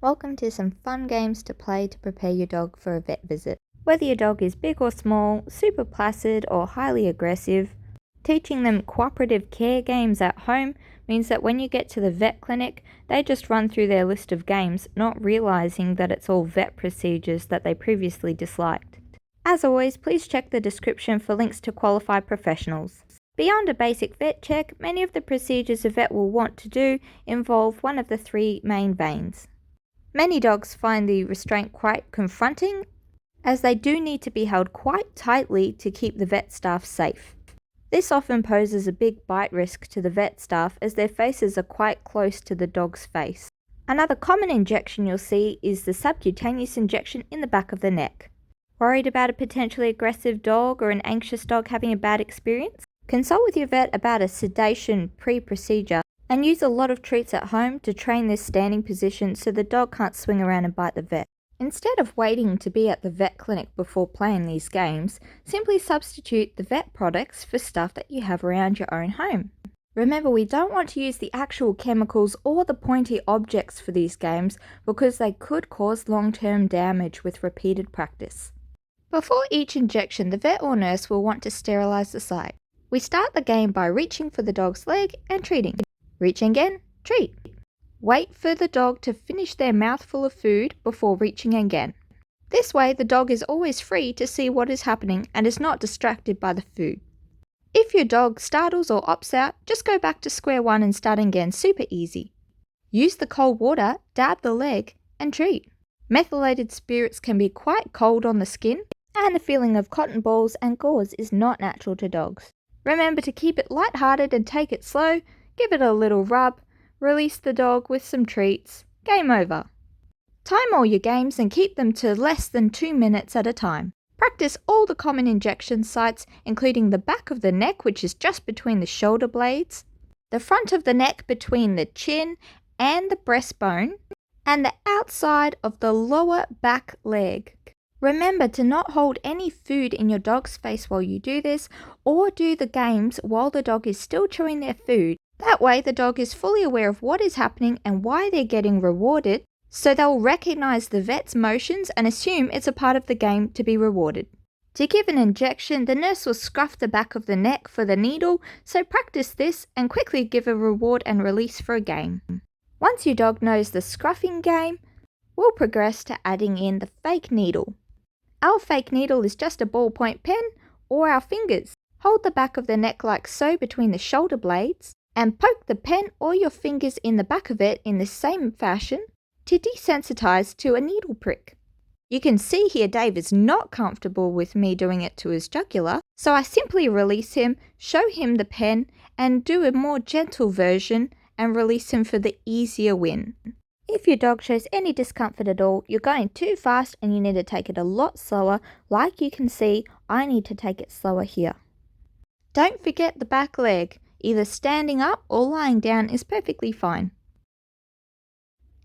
Welcome to some fun games to play to prepare your dog for a vet visit. Whether your dog is big or small, super placid or highly aggressive, teaching them cooperative care games at home means that when you get to the vet clinic, they just run through their list of games, not realizing that it's all vet procedures that they previously disliked. As always, please check the description for links to qualified professionals. Beyond a basic vet check, many of the procedures a vet will want to do involve one of the three main veins. Many dogs find the restraint quite confronting, as they do need to be held quite tightly to keep the vet staff safe. This often poses a big bite risk to the vet staff as their faces are quite close to the dog's face. Another common injection you'll see is the subcutaneous injection in the back of the neck. Worried about a potentially aggressive dog or an anxious dog having a bad experience? Consult with your vet about a sedation pre-procedure and use a lot of treats at home to train this standing position so the dog can't swing around and bite the vet. Instead of waiting to be at the vet clinic before playing these games, simply substitute the vet products for stuff that you have around your own home. Remember, we don't want to use the actual chemicals or the pointy objects for these games because they could cause long-term damage with repeated practice. Before each injection, the vet or nurse will want to sterilize the site. We start the game by reaching for the dog's leg and treating. Reaching again, treat. Wait for the dog to finish their mouthful of food before reaching again. This way, the dog is always free to see what is happening and is not distracted by the food. If your dog startles or opts out, just go back to square one and start again, super easy. Use the cold water, dab the leg, and treat. Methylated spirits can be quite cold on the skin, and the feeling of cotton balls and gauze is not natural to dogs. Remember to keep it lighthearted and take it slow. Give it a little rub, release the dog with some treats, game over. Time all your games and keep them to less than 2 minutes at a time. Practice all the common injection sites, including the back of the neck, which is just between the shoulder blades, the front of the neck between the chin and the breastbone, and the outside of the lower back leg. Remember to not hold any food in your dog's face while you do this, or do the games while the dog is still chewing their food. That way the dog is fully aware of what is happening and why they're getting rewarded, so they'll recognize the vet's motions and assume it's a part of the game to be rewarded. To give an injection, the nurse will scruff the back of the neck for the needle, so practice this and quickly give a reward and release for a game. Once your dog knows the scruffing game, we'll progress to adding in the fake needle. Our fake needle is just a ballpoint pen or our fingers. Hold the back of the neck like so between the shoulder blades, and poke the pen or your fingers in the back of it in the same fashion to desensitize to a needle prick. You can see here Dave is not comfortable with me doing it to his jugular, so I simply release him, show him the pen, and do a more gentle version and release him for the easier win. If your dog shows any discomfort at all, you're going too fast and you need to take it a lot slower. Like you can see, I need to take it slower here. Don't forget the back leg. Either standing up or lying down is perfectly fine.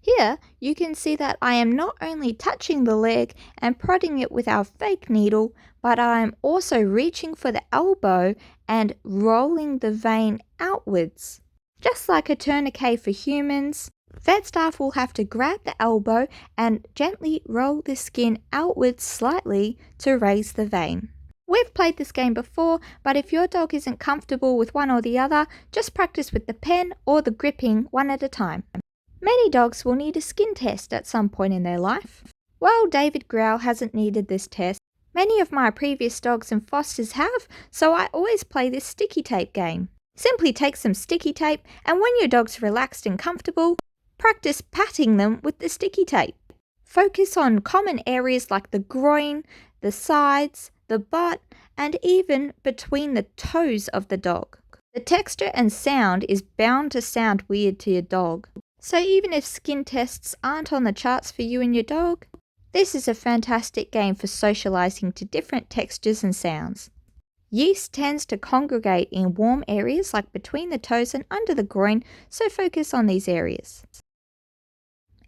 Here, you can see that I am not only touching the leg and prodding it with our fake needle, but I am also reaching for the elbow and rolling the vein outwards. Just like a tourniquet for humans, vet staff will have to grab the elbow and gently roll the skin outwards slightly to raise the vein. We've played this game before, but if your dog isn't comfortable with one or the other, just practice with the pen or the gripping one at a time. Many dogs will need a skin test at some point in their life. While David Growl hasn't needed this test, many of my previous dogs and fosters have, so I always play this sticky tape game. Simply take some sticky tape, and when your dog's relaxed and comfortable, practice patting them with the sticky tape. Focus on common areas like the groin, the sides, the butt, and even between the toes of the dog. The texture and sound is bound to sound weird to your dog, so even if skin tests aren't on the charts for you and your dog, this is a fantastic game for socializing to different textures and sounds. Yeast tends to congregate in warm areas like between the toes and under the groin, so focus on these areas.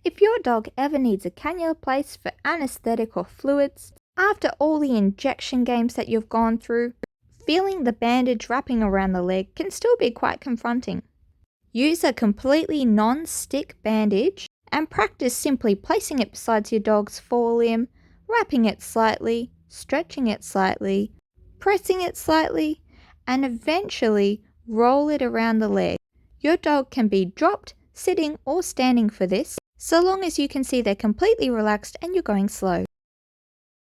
If your dog ever needs a cannula placed for anesthetic or fluids, after all the injection games that you've gone through, feeling the bandage wrapping around the leg can still be quite confronting. Use a completely non-stick bandage and practice simply placing it beside your dog's forelimb, wrapping it slightly, stretching it slightly, pressing it slightly, and eventually roll it around the leg. Your dog can be dropped, sitting, or standing for this, so long as you can see they're completely relaxed and you're going slow.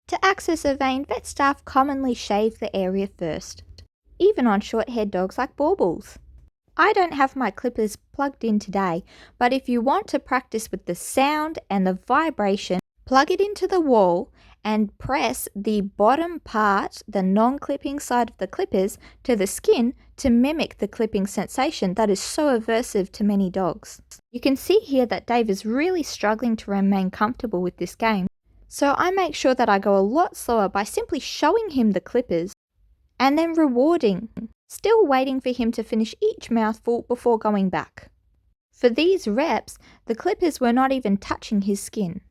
To access a vein, vet staff commonly shave the area first, even on short-haired dogs like baubles. I don't have my clippers plugged in today, but if you want to practice with the sound and the vibration, plug it into the wall and press the bottom part, the non-clipping side of the clippers, to the skin to mimic the clipping sensation that is so aversive to many dogs. You can see here that Dave is really struggling to remain comfortable with this game, so I make sure that I go a lot slower by simply showing him the clippers and then rewarding, still waiting for him to finish each mouthful before going back. For these reps, the clippers were not even touching his skin,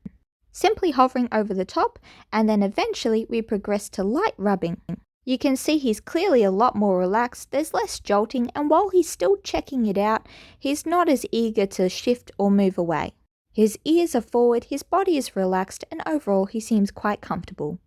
simply hovering over the top, and then eventually we progress to light rubbing. You can see he's clearly a lot more relaxed, there's less jolting, and while he's still checking it out, he's not as eager to shift or move away. His ears are forward, his body is relaxed, and overall he seems quite comfortable.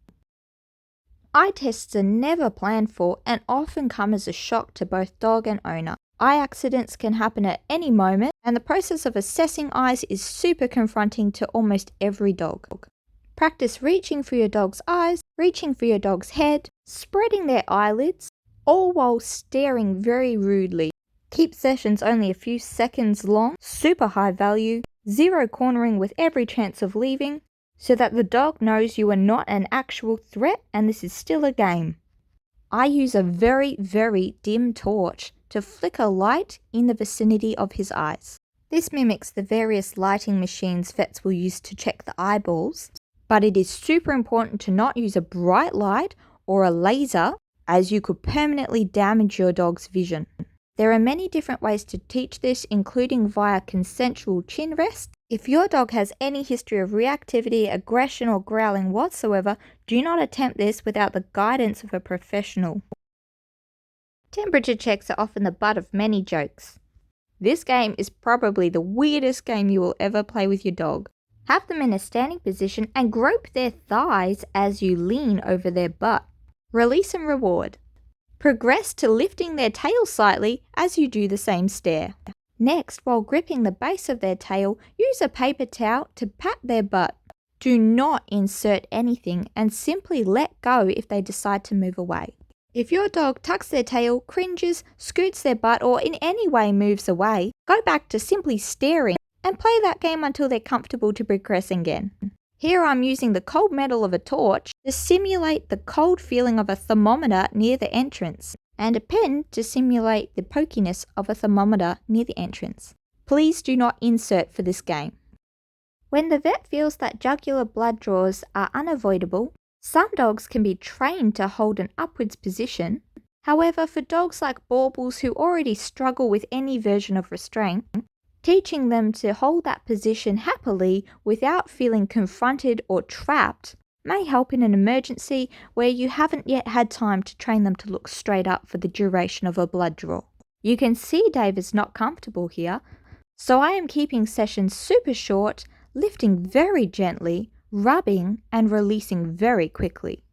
Eye tests are never planned for and often come as a shock to both dog and owner. Eye accidents can happen at any moment, and the process of assessing eyes is super confronting to almost every dog. Practice reaching for your dog's eyes, reaching for your dog's head, spreading their eyelids, all while staring very rudely. Keep sessions only a few seconds long, super high value, zero cornering with every chance of leaving, so that the dog knows you are not an actual threat and this is still a game. I use a very, very dim torch to flicker light in the vicinity of his eyes. This mimics the various lighting machines vets will use to check the eyeballs, but it is super important to not use a bright light or a laser, as you could permanently damage your dog's vision. There are many different ways to teach this, including via consensual chin rest. If your dog has any history of reactivity, aggression, or growling whatsoever, do not attempt this without the guidance of a professional. Temperature checks are often the butt of many jokes. This game is probably the weirdest game you will ever play with your dog. Have them in a standing position and grope their thighs as you lean over their butt. Release and reward. Progress to lifting their tail slightly as you do the same stare. Next, while gripping the base of their tail, use a paper towel to pat their butt. Do not insert anything and simply let go if they decide to move away. If your dog tucks their tail, cringes, scoots their butt, or in any way moves away, go back to simply staring and play that game until they're comfortable to progress again. Here I'm using the cold metal of a torch to simulate the cold feeling of a thermometer near the entrance, and a pen to simulate the pokiness of a thermometer near the entrance. Please do not insert for this game. When the vet feels that jugular blood draws are unavoidable, some dogs can be trained to hold an upwards position. However, for dogs like baubles who already struggle with any version of restraint, teaching them to hold that position happily without feeling confronted or trapped may help in an emergency where you haven't yet had time to train them to look straight up for the duration of a blood draw. You can see Dave is not comfortable here, so I am keeping sessions super short, lifting very gently, rubbing and releasing very quickly.